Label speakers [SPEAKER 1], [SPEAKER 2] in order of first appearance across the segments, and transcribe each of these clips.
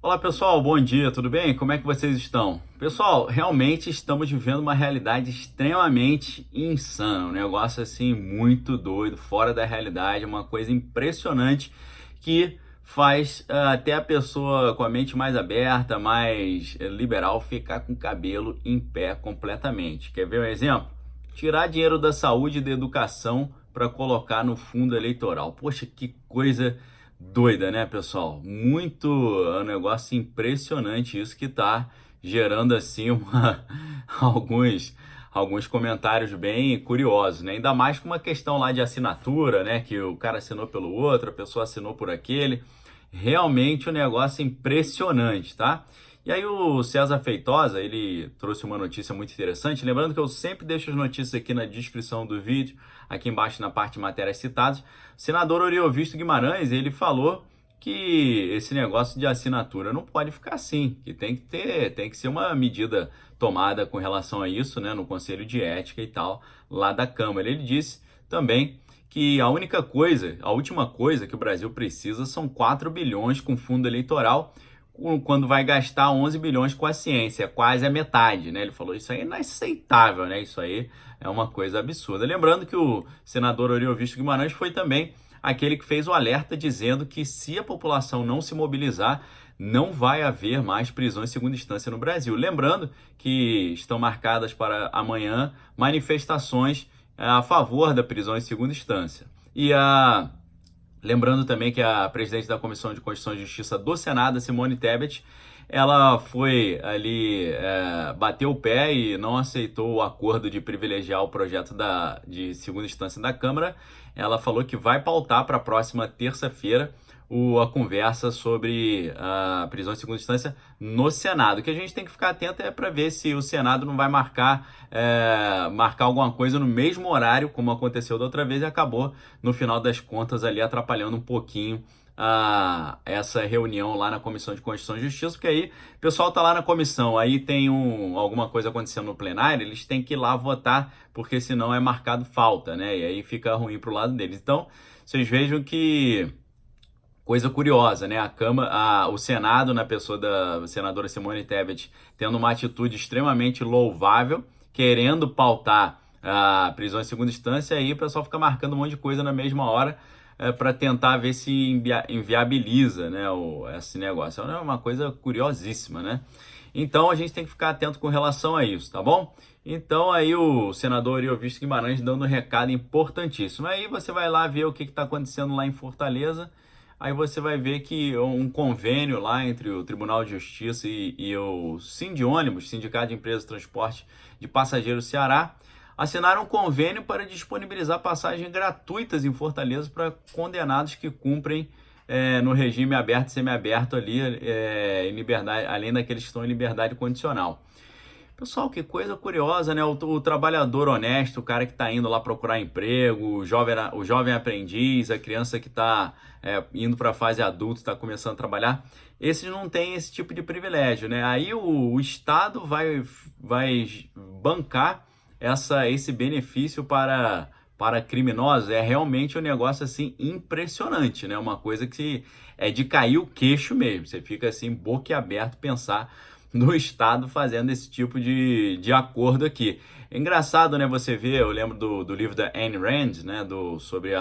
[SPEAKER 1] Olá pessoal, bom dia, tudo bem? Como é que vocês estão? Pessoal, realmente estamos vivendo uma realidade extremamente insana, um negócio assim muito doido, fora da realidade, uma coisa impressionante que faz até a pessoa com a mente mais aberta, mais liberal, ficar com o cabelo em pé completamente. Quer ver um exemplo? Tirar dinheiro da saúde e da educação para colocar no fundo eleitoral. Poxa, que coisa doida, né, pessoal? Muito é um negócio impressionante isso que tá gerando assim alguns alguns comentários bem curiosos, né? Ainda mais com uma questão lá de assinatura, né, que o cara assinou pelo outro, a pessoa assinou por aquele. Realmente um negócio impressionante, tá? E aí o César Feitosa, ele trouxe uma notícia muito interessante, lembrando que eu sempre deixo as notícias aqui na descrição do vídeo, aqui embaixo na parte de matérias citadas. O senador Oriovisto Guimarães, ele falou que esse negócio de assinatura não pode ficar assim, que tem que ser uma medida tomada com relação a isso, né, no Conselho de Ética e tal, lá da Câmara. Ele disse também que a única coisa, a última coisa que o Brasil precisa são 4 bilhões com fundo eleitoral, quando vai gastar 11 bilhões com a ciência, quase a metade, né? Ele falou, isso aí é inaceitável, né? Isso aí é uma coisa absurda. Lembrando que o senador Oriovisto Guimarães foi também aquele que fez o alerta dizendo que se a população não se mobilizar, não vai haver mais prisões em segunda instância no Brasil. Lembrando que estão marcadas para amanhã manifestações a favor da prisão em segunda instância. Lembrando também que a presidente da Comissão de Constituição e Justiça do Senado, Simone Tebet, ela foi ali, bateu o pé e não aceitou o acordo de privilegiar o projeto de segunda instância da Câmara. Ela falou que vai pautar para a próxima terça-feira a conversa sobre a prisão em segunda instância no Senado. O que a gente tem que ficar atento é para ver se o Senado não vai marcar alguma coisa no mesmo horário, como aconteceu da outra vez, e acabou, no final das contas, ali atrapalhando um pouquinho essa reunião lá na Comissão de Constituição e Justiça, porque aí o pessoal tá lá na comissão, aí tem alguma coisa acontecendo no plenário, eles têm que ir lá votar, porque senão é marcado falta, né? E aí fica ruim pro lado deles. Então, vocês vejam que coisa curiosa, né? O Senado, na pessoa da senadora Simone Tebet, tendo uma atitude extremamente louvável, querendo pautar a prisão em segunda instância, aí o pessoal fica marcando um monte de coisa na mesma hora para tentar ver se inviabiliza, né, esse negócio. É uma coisa curiosíssima, né? Então a gente tem que ficar atento com relação a isso, tá bom? Então aí o senador Oriovisto Guimarães dando um recado importantíssimo. Aí você vai lá ver o que está acontecendo lá em Fortaleza. Aí você vai ver que um convênio lá entre o Tribunal de Justiça e o Sindônibus, Sindicato de Empresas de Transporte de Passageiros Ceará, assinaram um convênio para disponibilizar passagens gratuitas em Fortaleza para condenados que cumprem no regime aberto e semiaberto ali, em liberdade, além daqueles que estão em liberdade condicional. Pessoal, que coisa curiosa, né? O trabalhador honesto, o cara que está indo lá procurar emprego, o jovem aprendiz, a criança que está indo para a fase adulta, está começando a trabalhar, esses não têm esse tipo de privilégio, né? Aí o Estado vai bancar esse benefício para criminosos. É realmente um negócio assim impressionante, né? Uma coisa que é de cair o queixo mesmo. Você fica assim boquiaberto pensar no Estado fazendo esse tipo de acordo aqui. É engraçado, né, você vê, eu lembro do livro da Ayn Rand, né, sobre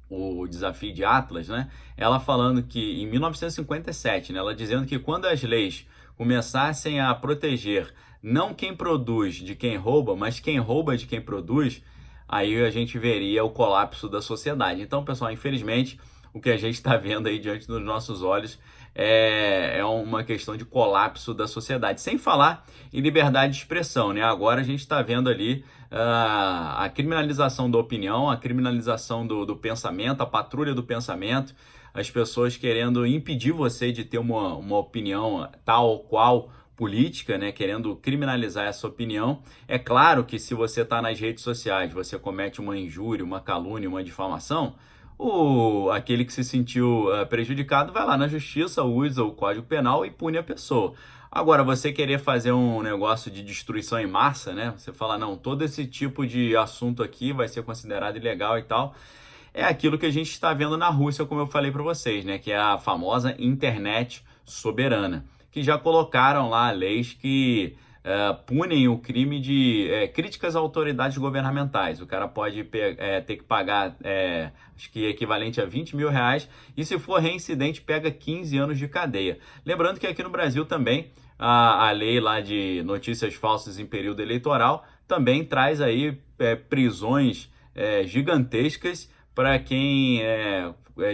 [SPEAKER 1] o desafio de Atlas, né, ela falando que em 1957, né, ela dizendo que quando as leis começassem a proteger não quem produz de quem rouba, mas quem rouba de quem produz, aí a gente veria o colapso da sociedade. Então, pessoal, infelizmente, o que a gente está vendo aí diante dos nossos olhos é uma questão de colapso da sociedade. Sem falar em liberdade de expressão, né? Agora a gente está vendo ali a criminalização da opinião, a criminalização do pensamento, a patrulha do pensamento, as pessoas querendo impedir você de ter uma opinião tal ou qual política, né, querendo criminalizar essa opinião. É claro que se você está nas redes sociais, você comete uma injúria, uma calúnia, uma difamação, aquele que se sentiu prejudicado vai lá na justiça, usa o Código Penal e pune a pessoa. Agora, você querer fazer um negócio de destruição em massa, né? Você fala, não, todo esse tipo de assunto aqui vai ser considerado ilegal e tal. É aquilo que a gente está vendo na Rússia, como eu falei para vocês, né? Que é a famosa internet soberana, que já colocaram lá leis que punem o crime de críticas a autoridades governamentais. O cara pode ter que pagar, acho que equivalente a 20 mil reais, e se for reincidente, pega 15 anos de cadeia. Lembrando que aqui no Brasil também, a lei lá de notícias falsas em período eleitoral também traz aí prisões gigantescas para quem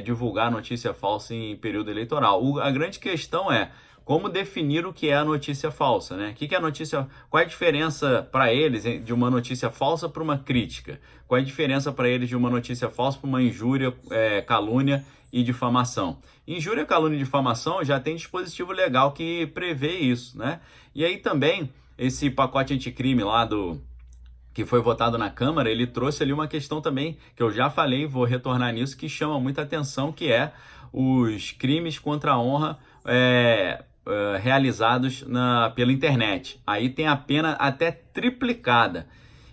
[SPEAKER 1] divulgar notícia falsa em período eleitoral. A grande questão é como definir o que é a notícia falsa, né? O que é a notícia? Qual é a diferença para eles de uma notícia falsa para uma crítica? Qual é a diferença para eles de uma notícia falsa para uma injúria, calúnia e difamação? Injúria, calúnia e difamação já tem dispositivo legal que prevê isso, né? E aí também esse pacote anticrime lá que foi votado na Câmara, ele trouxe ali uma questão também, que eu já falei, vou retornar nisso, que chama muita atenção, que é os crimes contra a honra realizados pela internet. Aí tem a pena até triplicada.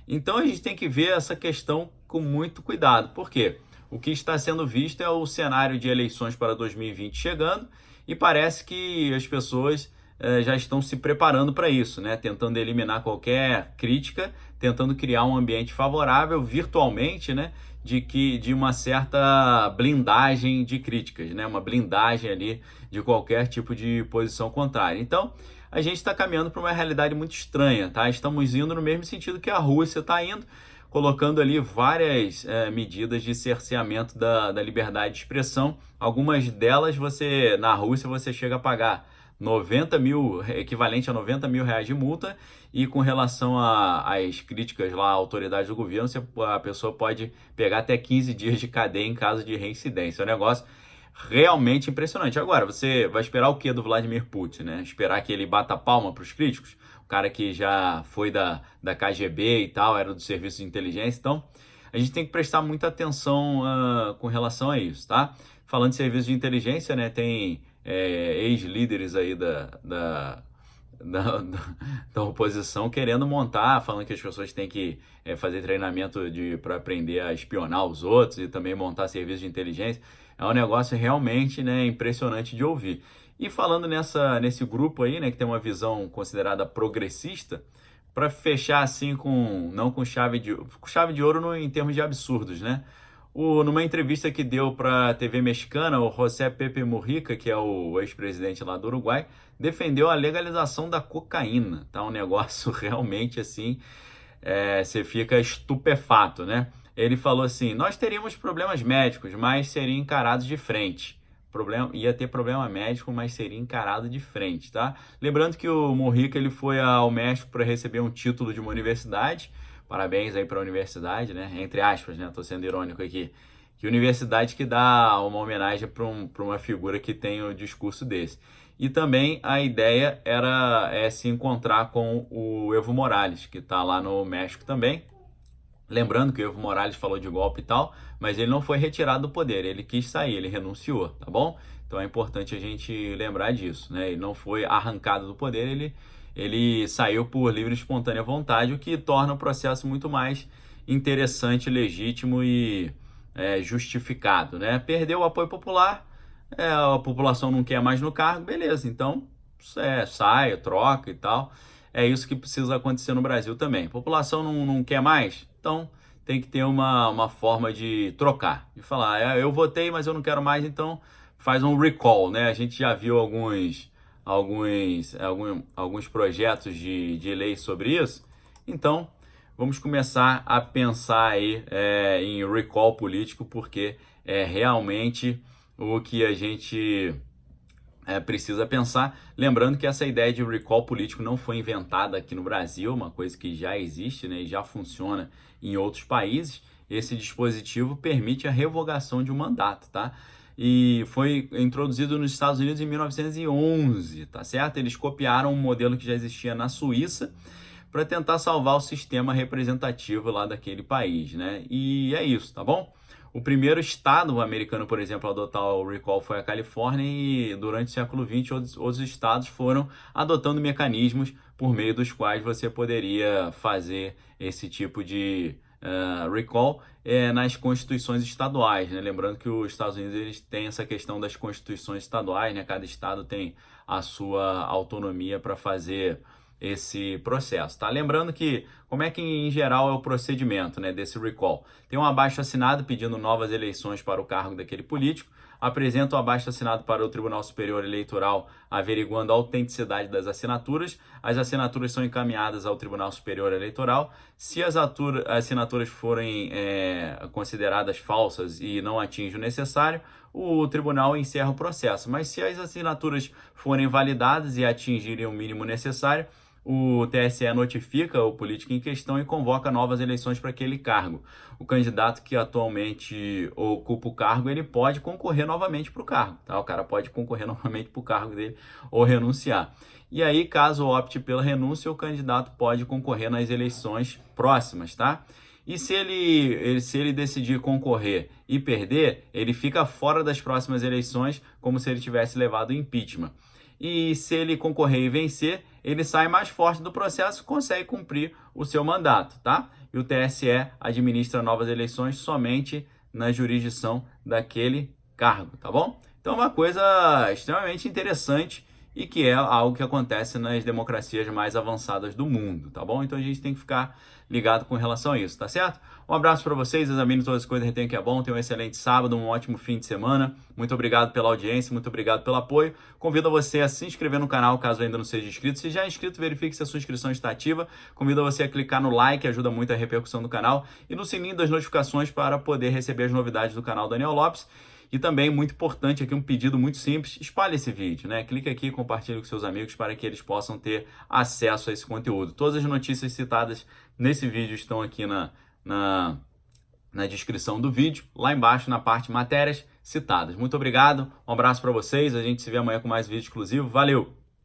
[SPEAKER 1] Então a gente tem que ver essa questão com muito cuidado. Por quê? O que está sendo visto é o cenário de eleições para 2020 chegando e parece que as pessoas já estão se preparando para isso, né? Tentando eliminar qualquer crítica, tentando criar um ambiente favorável virtualmente, né? De uma certa blindagem de críticas, né? Uma blindagem ali de qualquer tipo de posição contrária. Então, a gente está caminhando para uma realidade muito estranha, tá? Estamos indo no mesmo sentido que a Rússia está indo, colocando ali várias medidas de cerceamento da liberdade de expressão. Algumas delas, na Rússia, você chega a pagar 90 mil, equivalente a 90 mil reais de multa, e com relação às críticas lá à autoridade do governo, a pessoa pode pegar até 15 dias de cadeia em caso de reincidência. É um negócio realmente impressionante. Agora, você vai esperar o que do Vladimir Putin, né? Esperar que ele bata palma para os críticos? O cara que já foi da KGB e tal, era do serviço de inteligência. Então, a gente tem que prestar muita atenção com relação a isso, tá? Falando de serviço de inteligência, né? Tem ex-líderes aí da oposição querendo montar, falando que as pessoas têm que fazer treinamento para aprender a espionar os outros e também montar serviço de inteligência. É um negócio realmente, né, impressionante de ouvir. E falando nesse grupo aí, né, que tem uma visão considerada progressista, para fechar assim não com chave de ouro em termos de absurdos, né? Numa entrevista que deu para a TV mexicana, o José Pepe Mujica, que é o ex-presidente lá do Uruguai, defendeu a legalização da cocaína. Tá um negócio realmente assim, você fica estupefato, né? Ele falou assim, nós teríamos problemas médicos, mas seriam encarados de frente. Ia ter problema médico, mas seria encarado de frente, tá? Lembrando que o Mujica ele foi ao México para receber um título de uma universidade. Parabéns aí para a universidade, né? Entre aspas, né? Tô sendo irônico aqui. Que universidade que dá uma homenagem para uma figura que tem o discurso desse. E também a ideia era se encontrar com o Evo Morales, que está lá no México também. Lembrando que o Evo Morales falou de golpe e tal, mas ele não foi retirado do poder, ele quis sair, ele renunciou, tá bom? Então é importante a gente lembrar disso, né? Ele não foi arrancado do poder, ele saiu por livre e espontânea vontade, o que torna o processo muito mais interessante, legítimo e justificado, né? Perdeu o apoio popular, a população não quer mais no cargo, beleza, então sai, troca e tal. É isso que precisa acontecer no Brasil também. A população não quer mais, então tem que ter uma forma de trocar, de falar, eu votei, mas eu não quero mais, então faz um recall, né? A gente já viu alguns projetos de lei sobre isso, então vamos começar a pensar aí em recall político, porque é realmente o que a gente precisa pensar. Lembrando que essa ideia de recall político não foi inventada aqui no Brasil, uma coisa que já existe, né, e já funciona em outros países. Esse dispositivo permite a revogação de um mandato, tá? E foi introduzido nos Estados Unidos em 1911, tá certo? Eles copiaram um modelo que já existia na Suíça para tentar salvar o sistema representativo lá daquele país, né? E é isso, tá bom? O primeiro estado americano, por exemplo, a adotar o recall foi a Califórnia, e durante o século XX outros estados foram adotando mecanismos por meio dos quais você poderia fazer esse tipo de recall nas constituições estaduais, né? Lembrando que os Estados Unidos eles têm essa questão das constituições estaduais, né? Cada estado tem a sua autonomia para fazer esse processo, tá? Lembrando que, como é que em geral é o procedimento, né, desse recall? Tem um abaixo-assinado pedindo novas eleições para o cargo daquele político, apresenta o abaixo-assinado para o Tribunal Superior Eleitoral averiguando a autenticidade das assinaturas, as assinaturas são encaminhadas ao Tribunal Superior Eleitoral, se as assinaturas forem consideradas falsas e não atingem o necessário, o tribunal encerra o processo, mas se as assinaturas forem validadas e atingirem o mínimo necessário, o TSE notifica o político em questão e convoca novas eleições para aquele cargo. O candidato que atualmente ocupa o cargo, ele pode concorrer novamente para o cargo, tá? O cara pode concorrer novamente para o cargo dele ou renunciar. E aí, caso opte pela renúncia, o candidato pode concorrer nas eleições próximas, tá? E se ele decidir concorrer e perder, ele fica fora das próximas eleições, como se ele tivesse levado impeachment. E se ele concorrer e vencer, ele sai mais forte do processo e consegue cumprir o seu mandato, tá? E o TSE administra novas eleições somente na jurisdição daquele cargo, tá bom? Então é uma coisa extremamente interessante e que é algo que acontece nas democracias mais avançadas do mundo, tá bom? Então a gente tem que ficar ligado com relação a isso, tá certo? Um abraço para vocês, examine todas as coisas, retenha o que é bom, tenham um excelente sábado, um ótimo fim de semana. Muito obrigado pela audiência, muito obrigado pelo apoio. Convido você a se inscrever no canal caso ainda não seja inscrito. Se já é inscrito, verifique se a sua inscrição está ativa. Convido você a clicar no like, ajuda muito a repercussão do canal, e no sininho das notificações para poder receber as novidades do canal Daniel Lopes. E também, muito importante aqui, um pedido muito simples, espalhe esse vídeo, né? Clique aqui e compartilhe com seus amigos para que eles possam ter acesso a esse conteúdo. Todas as notícias citadas nesse vídeo estão aqui na descrição do vídeo, lá embaixo na parte matérias citadas. Muito obrigado, um abraço para vocês, a gente se vê amanhã com mais vídeo exclusivo, valeu!